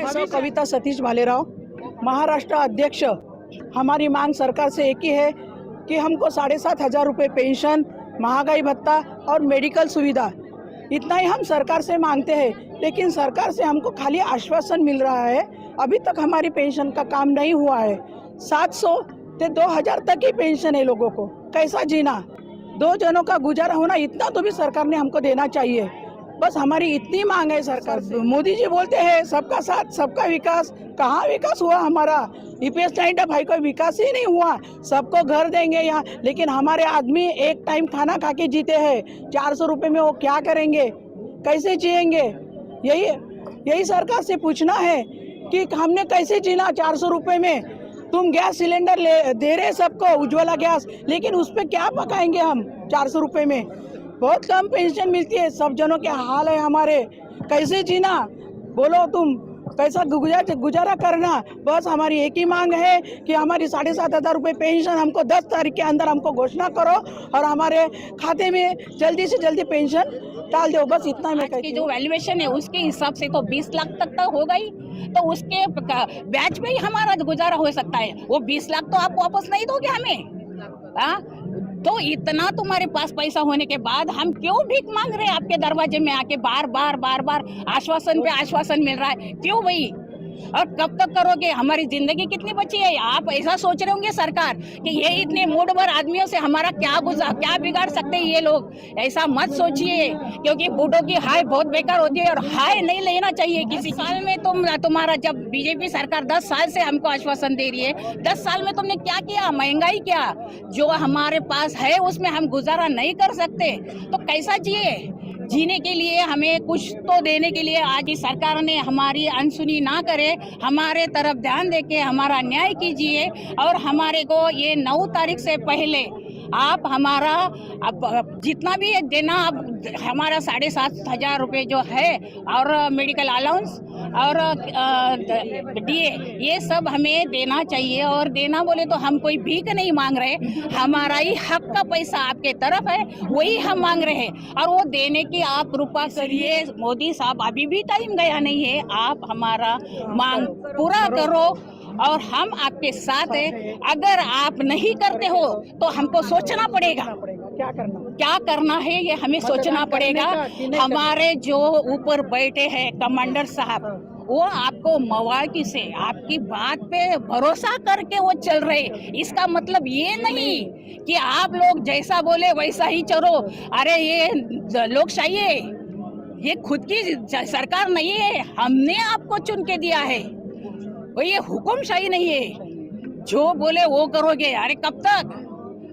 मैं कविता सतीश भालेराव, महाराष्ट्र अध्यक्ष। हमारी मांग सरकार से एक ही है कि हमको 7,500 रुपये पेंशन, महंगाई भत्ता और मेडिकल सुविधा, इतना ही हम सरकार से मांगते हैं। लेकिन सरकार से हमको खाली आश्वासन मिल रहा है। अभी तक हमारी पेंशन का काम नहीं हुआ है। 700 से 2,000 तक ही पेंशन है लोगों को। कैसा जीना, 2 जनों का गुजारा होना, इतना तो भी सरकार ने हमको देना चाहिए। बस हमारी इतनी मांग है सरकार से। मोदी जी बोलते हैं सबका साथ सबका विकास, कहाँ विकास हुआ हमारा? EPS 95 का विकास ही नहीं हुआ। सबको घर देंगे यहाँ, लेकिन हमारे आदमी एक टाइम खाना खा के जीते हैं। 400 रुपये में वो क्या करेंगे, कैसे जिएंगे? यही सरकार से पूछना है कि हमने कैसे जीना 400 रुपये में। तुम गैस सिलेंडर दे रहे सबको, उज्ज्वला गैस, लेकिन उस पर क्या पकाएंगे हम 400 रुपये में? बहुत कम पेंशन मिलती है। सब जनों के हाल है हमारे, कैसे जीना बोलो तुम, कैसा गुजारा करना? बस हमारी एक ही मांग है कि हमारी 7,500 रुपये पेंशन हमको 10 तारीख के अंदर हमको घोषणा करो और हमारे खाते में जल्दी से जल्दी पेंशन डाल दो। बस इतना मैं कहती हूँ। जो वैल्यूएशन है उसके हिसाब से तो 20 लाख तक हो गई, तो उसके ब्याज पे ही हमारा गुजारा हो सकता है। वो 20 लाख तो आप वापस नहीं दोगे हमें। तो इतना तुम्हारे पास पैसा होने के बाद हम क्यों भीख मांग रहे हैं आपके दरवाजे में आके? बार बार आश्वासन पे आश्वासन मिल रहा है, क्यों भाई? और कब तक करोगे? हमारी जिंदगी कितनी बची है? आप ऐसा सोच रहे होंगे सरकार कि ये इतने मूडभर आदमियों से हमारा क्या बिगाड़ सकते हैं ये लोग? ऐसा मत सोचिए, क्योंकि बूढ़ों की हाय बहुत बेकार होती है और हाय नहीं लेना चाहिए किसी साल में। तुम्हारा जब बीजेपी सरकार 10 साल से हमको आश्वासन दे रही है, 10 साल में तुमने क्या किया? महंगाई क्या, जो हमारे पास है उसमें हम गुजारा नहीं कर सकते, तो कैसा जिए? जीने के लिए हमें कुछ तो देने के लिए आज इस सरकार ने हमारी अनसुनी ना करे, हमारे तरफ ध्यान देके हमारा न्याय कीजिए। और हमारे को ये 9 तारीख से पहले आप हमारा जितना भी देना, आप हमारा 7,500 रुपये जो है और मेडिकल अलाउंस और DA, ये सब हमें देना चाहिए। और देना बोले तो हम कोई भीख नहीं मांग रहे, हमारा ही हक का पैसा आपके तरफ है, वही हम मांग रहे हैं। और वो देने की आप कृपा करिए मोदी साहब, अभी भी टाइम गया नहीं है, आप हमारा मांग पूरा करो और हम आपके साथ हैं। अगर आप नहीं करते हो तो हमको सोचना पड़ेगा क्या करना है, ये हमें सोचना पड़ेगा। हमारे जो ऊपर बैठे हैं कमांडर साहब, वो आपको मवाकी से आपकी बात पे भरोसा करके वो चल रहे। इसका मतलब ये नहीं कि आप लोग जैसा बोले वैसा ही चलो। अरे ये लोकशाही है, ये खुद की सरकार नहीं है, हमने आपको चुन के दिया है। ये हुकुमशाही नहीं है, जो बोले वो करोगे। अरे कब तक?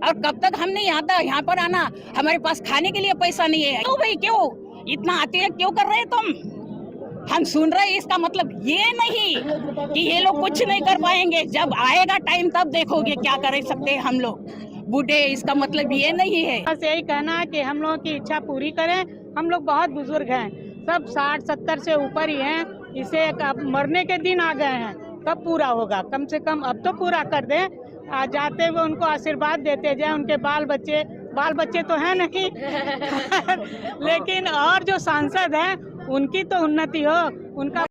और कब तक हम नहीं आता यहाँ पर आना? हमारे पास खाने के लिए पैसा नहीं है। क्यों भाई, क्यों इतना आते हैं, क्यों कर रहे हैं तुम? हम सुन रहे हैं, इसका मतलब ये नहीं कि ये लोग कुछ नहीं कर पाएंगे। जब आएगा टाइम तब देखोगे क्या कर सकते हैं हम लोग बूढ़े। इसका मतलब ये नहीं है। बस यही कहना है कि हम लोगों की इच्छा पूरी करें। हम लोग बहुत बुजुर्ग हैं, सब 60-70 से ऊपर ही हैं। इसे अब मरने के दिन आ गए हैं, कब पूरा होगा? कम से कम अब तो पूरा कर दें। जाते हुए उनको आशीर्वाद देते जाए। उनके बाल बच्चे तो हैं नहीं लेकिन और जो सांसद हैं उनकी तो उन्नति हो, उनका